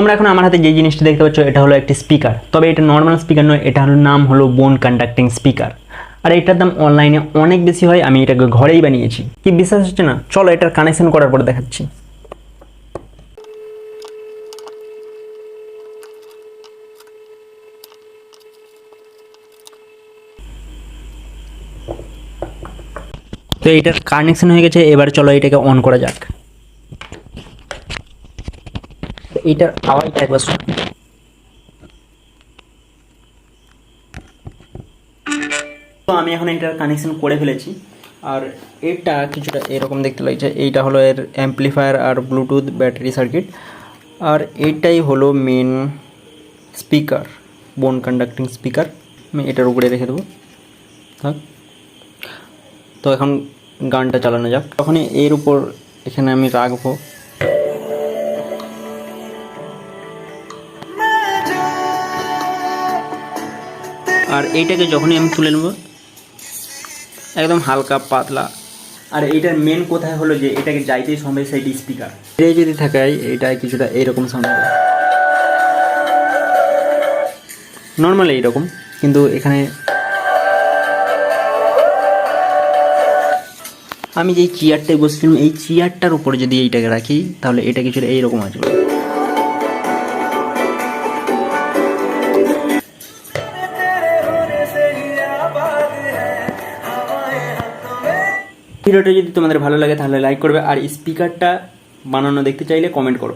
তোমরা এখন আমার হাতে যে জিনিসটা দেখতে পাচ্ছ এটা হলো একটি স্পিকার, তবে এটা নর্মাল স্পিকার নয়, এটা হলো নাম হলো বোন কন্ডাক্টিং স্পিকার। আর এটার দাম অনলাইনে অনেক বেশি হয়, আমি এটাকে ঘরেই বানিয়েছি। কি বিশ্বাস হচ্ছে না? চলো এটার কানেকশন করার পর দেখাচ্ছি। তো এটার কানেকশন হয়ে গেছে, এবার চলো এটাকে অন করা যাক। এটার আওয়াজটা একবার শোনো। তো আমি এখন এটার কানেকশন করে ফেলেছি, আর এটা কিছুটা এরকম দেখতে লাগছে। এইটা হলো এর অ্যাম্পলিফায়ার আর ব্লুটুথ ব্যাটারি সার্কিট, আর এইটাই হলো মেন স্পিকার, বোন কন্ডাক্টিং স্পিকার। আমি এটার উপরে রেখে দেবো, থাক। তো এখন গানটা চালানো যাক। তখন এর উপর এখানে আমি রাখবো। আর এইটাকে যখনই আমি তুলে নেব, একদম হালকা পাতলা। আর এইটার মেন কোথায় হলো যে এটাকে যাইতেই সময় সাইড স্পিকার এই যদি থাকে, এইটা কিছুটা এইরকম সাউন্ড হবে, নর্মালি এইরকম, কিন্তু এখানে আমি যেই চেয়ারটায় বসছিলাম এই চেয়ারটার উপরে যদি এইটাকে রাখি তাহলে এটা কিছুটা এইরকম আসবে। ভিডিওটা যদি তোমাদের ভালো লাগে তাহলে লাইক করবে, আর স্পিকারটা বানানো দেখতে চাইলে কমেন্ট করো।